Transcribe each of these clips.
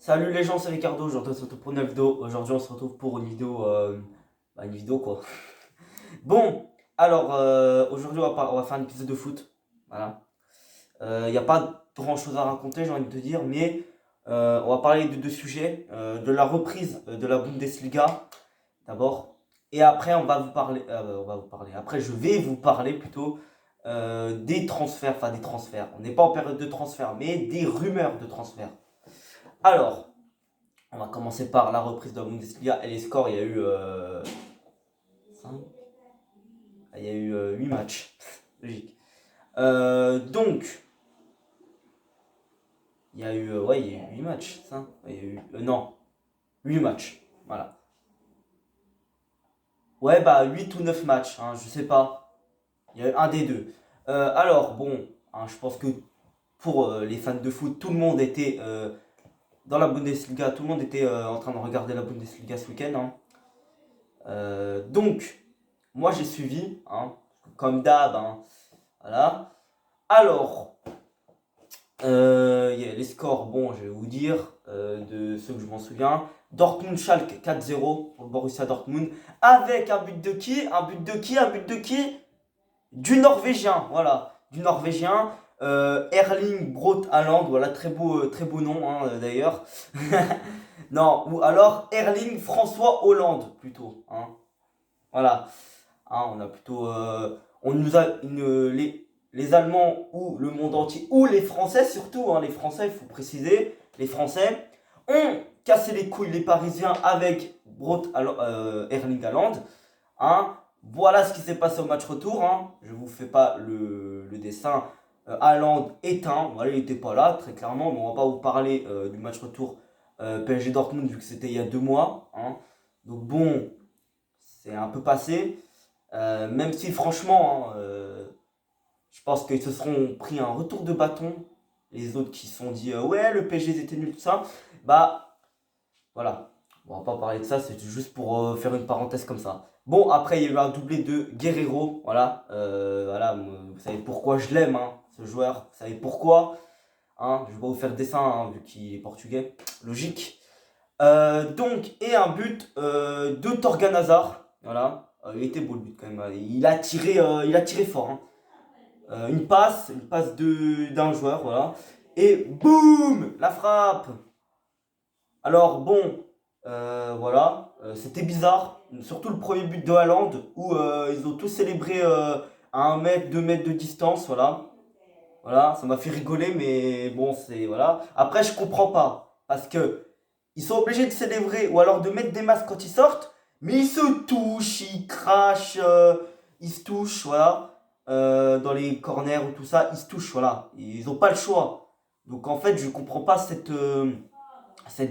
Salut les gens, c'est Ricardo, aujourd'hui on se retrouve pour une vidéo. Aujourd'hui on se retrouve pour une vidéo quoi. Bon, alors aujourd'hui on va faire un épisode de foot. Voilà. Il n'y a pas grand chose à raconter, j'ai envie de te dire, mais on va parler de deux sujets. De la reprise de la Bundesliga d'abord. Et après après je vais vous parler plutôt des transferts, enfin des transferts. On n'est pas en période de transfert, mais des rumeurs de transfert. Alors, on va commencer par la reprise de la Bundesliga et les scores. Il y a eu 5, il y a eu 8 matchs. Logique. Donc, il y a eu, ouais, il y a eu 8 matchs. Ça. Il y a eu, non, 8 matchs. Voilà. Ouais, bah 8 ou 9 matchs, hein, je sais pas. Il y a eu un des deux. Alors, bon, hein, je pense que pour les fans de foot, tout le monde était dans la Bundesliga. Tout le monde était en train de regarder la Bundesliga ce week-end. Hein. Donc, moi j'ai suivi, hein, comme d'hab, hein, voilà. Alors, les scores, bon, je vais vous dire, de ceux que je m'en souviens. Dortmund-Schalke 4-0 pour Borussia Dortmund, avec un but de qui? Un but de qui? Un but de qui? Du Norvégien, voilà, du Norvégien. Erling Braut Haaland, voilà, très beau nom hein, d'ailleurs. Non, ou alors Erling François Hollande plutôt, hein. Voilà. Hein, on a plutôt. On nous a les Allemands ou le monde entier, ou les Français surtout, hein, les Français, il faut préciser, les Français ont cassé les couilles les Parisiens avec Erling Haaland. Hein. Voilà ce qui s'est passé au match retour. Hein. Je vous fais pas le dessin. Haaland éteint, voilà, il n'était pas là, très clairement, mais on va pas vous parler du match retour PSG Dortmund vu que c'était il y a 2 mois. Hein. Donc bon, c'est un peu passé. Même si franchement, hein, je pense qu'ils se seront pris un retour de bâton. Les autres qui se sont dit ouais le PSG était nul tout ça. Bah voilà, on va pas parler de ça, c'est juste pour faire une parenthèse comme ça. Bon après il y a eu un doublé de Guerreiro, voilà, voilà, vous savez pourquoi je l'aime, hein, ce joueur, vous savez pourquoi, hein, je vais pas vous faire dessin hein, vu qu'il est portugais, logique. Donc et un but de Torgan Hazard, voilà. Il était beau le but quand même. Il a tiré fort. Hein. Une passe d'un joueur, voilà. Et boum, la frappe. Alors bon, voilà, c'était bizarre. Surtout le premier but de Haaland où ils ont tous célébré à 1 mètre, 2 mètres de distance, voilà. Voilà, ça m'a fait rigoler, mais bon, c'est voilà. Après, je comprends pas parce que ils sont obligés de célébrer ou alors de mettre des masques quand ils sortent, mais ils se touchent, ils crachent, ils se touchent, voilà. Dans les corners ou tout ça, ils se touchent, voilà. Ils n'ont pas le choix. Donc en fait, je comprends pas cette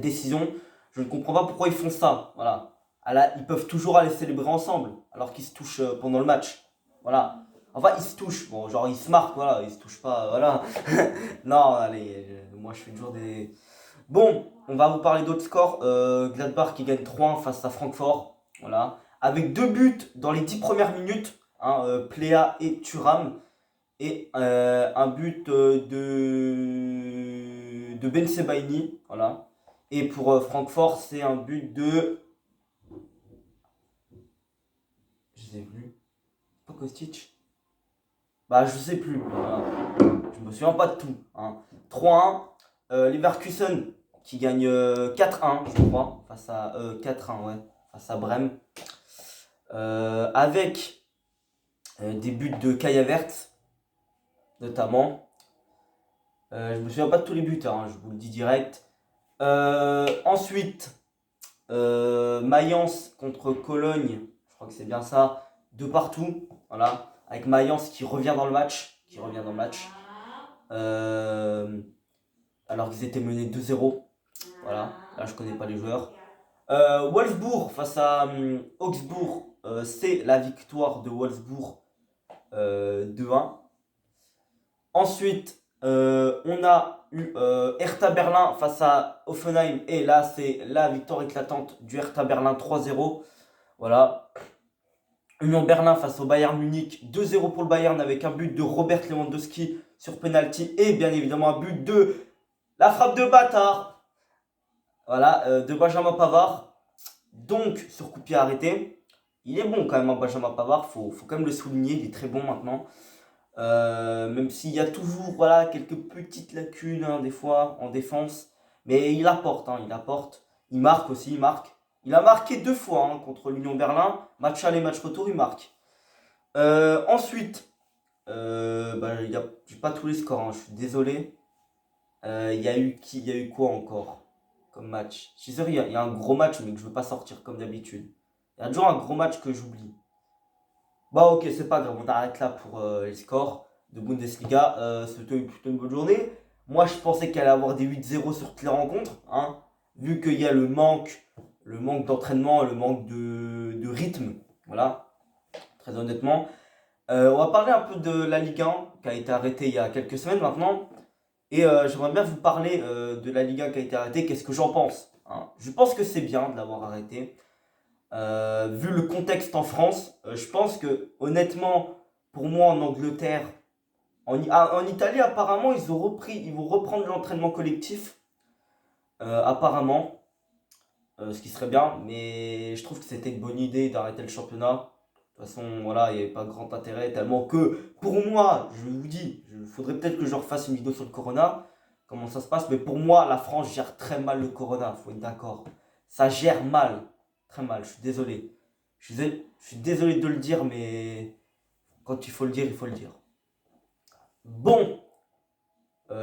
décision. Je ne comprends pas pourquoi ils font ça, voilà. Ils peuvent toujours aller célébrer ensemble, alors qu'ils se touchent pendant le match, voilà. Enfin, ils se touchent, bon, genre ils se marquent, voilà, ils se touchent pas, voilà. Non, allez, moi je fais toujours des. Bon, on va vous parler d'autres scores. Gladbach qui gagne 3-1 face à Francfort. Voilà. Avec 2 buts dans les 10 premières minutes. Hein, Plea et Thuram. Et un but de Ben Sebaini. Voilà. Et pour Francfort, c'est un but de. Je sais plus. Pas Kostic. Bah, je sais plus. Voilà. Je me souviens pas de tout. Hein. 3-1. Leverkusen qui gagne 4-1, je crois, face à 4-1, ouais, face à Brême, avec des buts de Kai Havertz, notamment. Je me souviens pas de tous les buteurs, hein, je vous le dis direct. Ensuite, Mayence contre Cologne, je crois que c'est bien ça, de partout, voilà, avec Mayence qui revient dans le match, alors qu'ils étaient menés 2-0. Voilà, là je connais pas les joueurs. Wolfsburg face à Augsbourg, c'est la victoire de Wolfsburg 2-1. Ensuite, on a eu Hertha Berlin face à Hoffenheim, et là c'est la victoire éclatante du Hertha Berlin 3-0. Voilà. Union Berlin face au Bayern Munich, 2-0 pour le Bayern avec un but de Robert Lewandowski sur penalty et bien évidemment un but de la frappe de bâtard Voilà, de Benjamin Pavard. Donc, sur coup de pied arrêté. Il est bon quand même, hein, Benjamin Pavard, faut quand même le souligner, il est très bon maintenant. Même s'il y a toujours voilà, quelques petites lacunes hein, des fois en défense. Mais il apporte, hein, il apporte. Il marque aussi, il marque. Il a marqué 2 fois hein, contre l'Union Berlin. Match aller, match retour, il marque. Ensuite, j'ai pas tous les scores, hein, je suis désolé. Il y a eu qui, il y a eu quoi encore comme match? Je suis sûr, il y a un gros match, mais que je veux pas sortir comme d'habitude. Il y a toujours un gros match que j'oublie. Bah ok, c'est pas grave, on arrête là pour les scores de Bundesliga. C'était plutôt une bonne journée. Moi, je pensais qu'elle allait avoir des 8-0 sur toutes les rencontres, hein, vu qu'il y a le manque d'entraînement, le manque de rythme. Voilà, très honnêtement. On va parler un peu de la Ligue 1 qui a été arrêtée il y a quelques semaines maintenant. Et j'aimerais bien vous parler de la Ligue 1 qui a été arrêtée. Qu'est-ce que j'en pense hein. Je pense que c'est bien de l'avoir arrêté. Vu le contexte en France, je pense que honnêtement, pour moi en Angleterre, en Italie apparemment ils vont reprendre l'entraînement collectif, apparemment, ce qui serait bien, mais je trouve que c'était une bonne idée d'arrêter le championnat. De toute façon, voilà, il n'y avait pas grand intérêt, tellement que pour moi, je vous dis, il faudrait peut-être que je refasse une vidéo sur le Corona, comment ça se passe, mais pour moi, la France gère très mal le Corona, faut être d'accord. Ça gère mal, très mal, je suis désolé. Je suis désolé de le dire, mais quand il faut le dire, il faut le dire. Bon,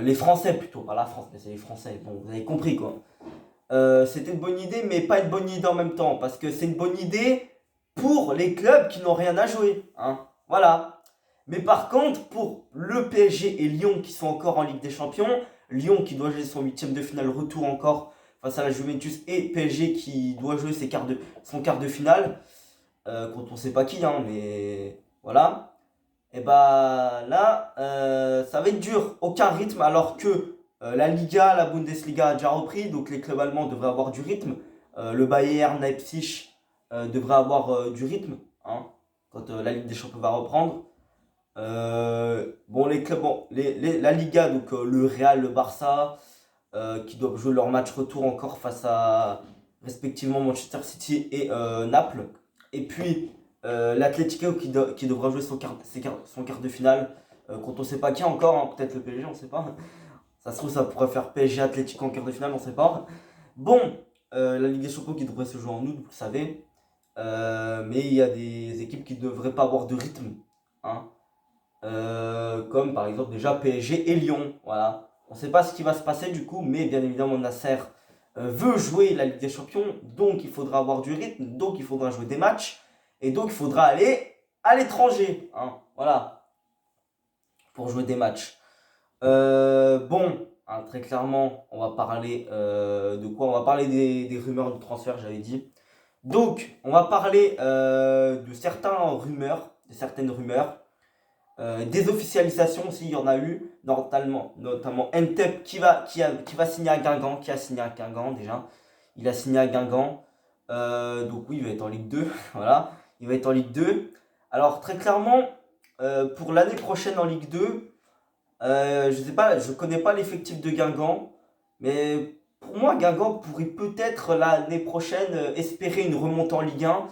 les Français plutôt, pas la France, mais c'est les Français, bon, vous avez compris quoi. C'était une bonne idée, mais pas une bonne idée en même temps, parce que c'est une bonne idée pour les clubs qui n'ont rien à jouer, hein. Voilà. Mais par contre, pour le PSG et Lyon qui sont encore en Ligue des Champions, Lyon qui doit jouer son huitième de finale retour encore face à la Juventus et PSG qui doit jouer son quart de finale, contre on sait pas qui, hein, mais voilà. Et bah là, ça va être dur, aucun rythme, alors que la Liga, la Bundesliga a déjà repris, donc les clubs allemands devraient avoir du rythme. Le Bayern, Leipzig devrait avoir du rythme hein, quand la Ligue des Champions va reprendre. Bon, les clubs, bon, la Liga, donc le Real, le Barça, qui doivent jouer leur match retour encore face à respectivement Manchester City et Naples. Et puis l'Atlético qui devra jouer son quart de finale contre on sait pas qui encore, hein, peut-être le PSG, on sait pas. Ça se trouve, ça pourrait faire PSG Atlético en quart de finale, on sait pas. Bon, la Ligue des Champions qui devrait se jouer en août, vous le savez. Mais il y a des équipes qui ne devraient pas avoir de rythme. Hein. Comme par exemple déjà PSG et Lyon. Voilà. On ne sait pas ce qui va se passer du coup, mais bien évidemment Nasser veut jouer la Ligue des Champions, donc il faudra avoir du rythme, donc il faudra jouer des matchs, et donc il faudra aller à l'étranger. Hein. Voilà, pour jouer des matchs. Bon, hein, très clairement, on va parler de quoi? On va parler des rumeurs de transfert, j'avais dit. Donc, on va parler de certaines rumeurs. Des officialisations aussi, il y en a eu, notamment Ntep qui va signer à Guingamp, qui a signé à Guingamp déjà. Il a signé à Guingamp. Donc oui, il va être en Ligue 2, voilà. Il va être en Ligue 2. Alors très clairement, pour l'année prochaine en Ligue 2, je sais pas, je connais pas l'effectif de Guingamp, mais pour moi, Guingamp pourrait peut-être l'année prochaine espérer une remontée en Ligue 1.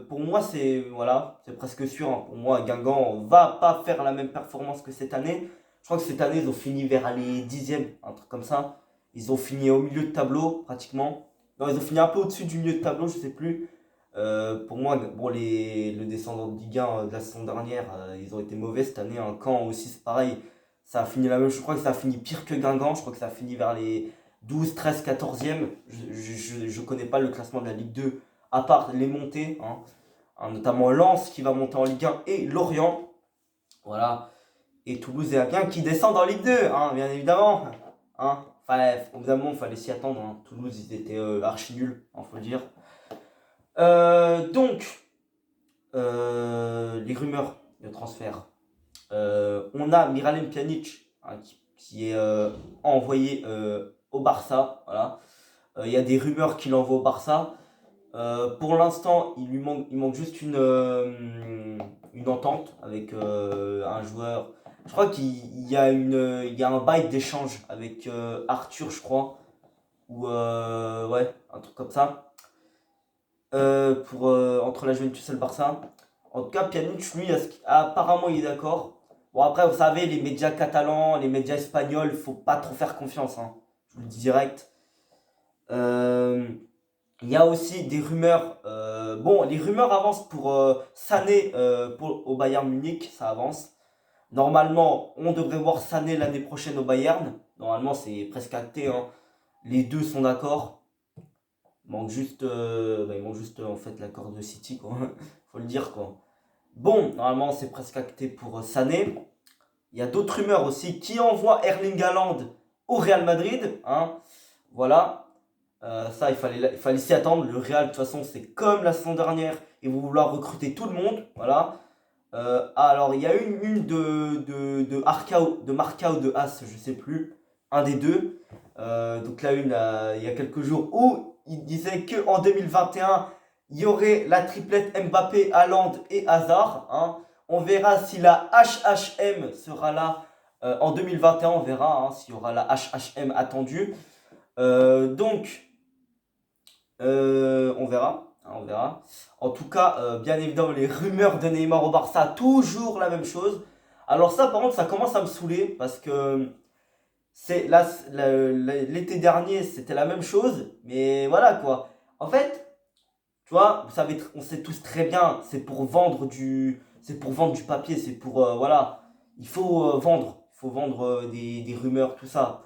Pour moi, c'est voilà, c'est presque sûr. Hein. Pour moi, Guingamp va pas faire la même performance que cette année. Je crois que cette année, ils ont fini vers les dixièmes, un truc comme ça. Ils ont fini au milieu de tableau, pratiquement. Non, ils ont fini un peu au-dessus du milieu de tableau, je sais plus. Pour moi, bon, le descendant de Ligue 1 de la saison dernière, ils ont été mauvais cette année. Un Caen aussi, c'est pareil. Ça a fini la même. Je crois que ça a fini pire que Guingamp. Je crois que ça a fini vers les 12, 13, 14e. Je connais pas le classement de la Ligue 2 à part les montées, hein, notamment Lens qui va monter en Ligue 1 et Lorient. Voilà. Et Toulouse et Amiens qui descendent en Ligue 2, hein, bien évidemment. Hein. Enfin, évidemment, il fallait s'y attendre. Hein. Toulouse, ils étaient archi nuls, il faut le dire. Donc, les rumeurs de transfert. On a Miralem Pjanic hein, qui est envoyé au Barça. Voilà. Il y a des rumeurs qu'il envoie au Barça. Pour l'instant, il manque juste une entente avec un joueur. Je crois qu'il y a un bail d'échange avec Arthur, je crois. ou ouais, un truc comme ça, entre la Juventus et le Barça. En tout cas, Pjanic, lui, apparemment, il est d'accord. Bon, après, vous savez, les médias catalans, les médias espagnols, faut pas trop faire confiance, hein. Je vous le dis direct. Euh, il y a aussi des rumeurs. Bon, les rumeurs avancent pour Sané au Bayern Munich, ça avance. Normalement, on devrait voir Sané l'année prochaine au Bayern. Normalement, c'est presque acté, hein. Les deux sont d'accord. Il manque juste en fait l'accord de City, quoi. Faut le dire, quoi. Bon, normalement, c'est presque acté pour Sané. Il y a d'autres rumeurs aussi qui envoient Erling Haaland au Real Madrid, hein. Voilà. Ça, il fallait s'y attendre. Le Real, de toute façon, c'est comme la saison dernière. Ils vont vouloir recruter tout le monde. Voilà. Alors, il y a une de Marca ou de As, je sais plus. Un des deux. Donc là, il y a quelques jours où il disait qu'en 2021, il y aurait la triplette Mbappé, Haaland et Hazard, hein. On verra si la HHM sera là en 2021. On verra, hein, s'il y aura la HHM attendue. Donc, on verra, hein, on verra. En tout cas, bien évidemment, les rumeurs de Neymar au Barça, toujours la même chose. Alors ça, par contre, ça commence à me saouler parce que c'est là, l'été dernier, c'était la même chose, mais voilà quoi. En fait, tu vois, vous savez, on sait tous très bien, c'est pour vendre du papier, c'est pour, voilà, il faut vendre des rumeurs, tout ça,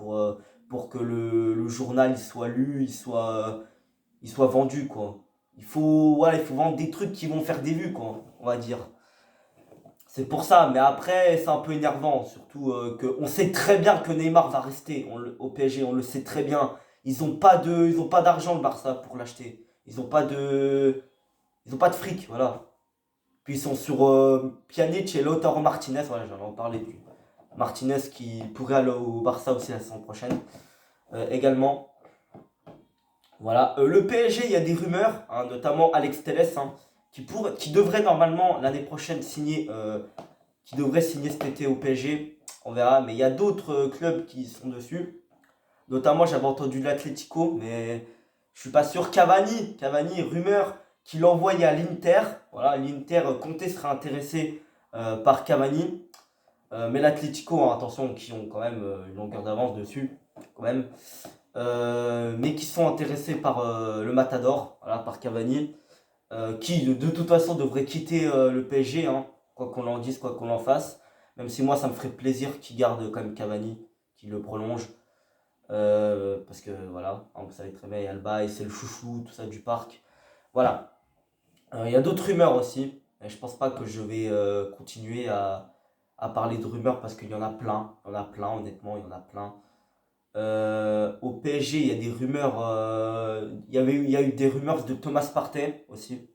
pour que le journal il soit lu, il soit vendu, quoi. Voilà, il faut vendre des trucs qui vont faire des vues, quoi, on va dire. C'est pour ça, mais après, c'est un peu énervant, surtout on sait très bien que Neymar va rester au PSG, on le sait très bien. Ils ont pas d'argent, le Barça, pour l'acheter. Ils ont pas de fric, voilà. Puis ils sont sur Pjanic et Lautaro Martinez, voilà, j'en ai en parlé du Martinez qui pourrait aller au Barça aussi la saison prochaine, également. Voilà. Le PSG, il y a des rumeurs, hein, notamment Alex Telles, hein, qui devrait normalement l'année prochaine qui devrait signer cet été au PSG. On verra, mais il y a d'autres clubs qui sont dessus. Notamment, j'avais entendu l'Atlético, mais je suis pas sûr. Cavani, rumeur qu'il envoie à l'Inter. Voilà, l'Inter, Conte serait intéressé par Cavani. Mais l'Atlético, hein, attention, qui ont quand même une longueur d'avance dessus, quand même. Mais qui sont intéressés par le Matador, voilà, par Cavani, qui de toute façon devrait quitter le PSG, hein, quoi qu'on en dise, quoi qu'on en fasse. Même si moi ça me ferait plaisir qu'il garde quand même Cavani, qu'il le prolonge. Parce que voilà, hein, vous savez très bien, il y a le bail, c'est le chouchou, tout ça du parc. Voilà. Il y a d'autres rumeurs aussi. Et je pense pas que je vais continuer à parler de rumeurs parce qu'il y en a plein. Il y en a plein, honnêtement, il y en a plein. Au PSG, il y a des rumeurs. Il y a eu des rumeurs de Thomas Partey aussi.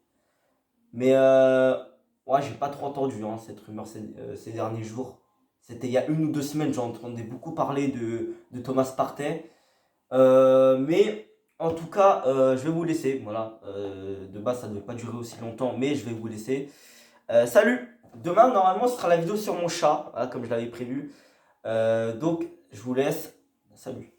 Mais ouais, j'ai pas trop entendu, hein, cette rumeur ces derniers jours. C'était il y a 1 ou 2 semaines, j'entendais beaucoup parler de Thomas Partey. Mais en tout cas, je vais vous laisser. Voilà. De base, ça ne devait pas durer aussi longtemps, mais je vais vous laisser. Salut! Demain, normalement, ce sera la vidéo sur mon chat, voilà, comme je l'avais prévu. Donc, je vous laisse. Salut!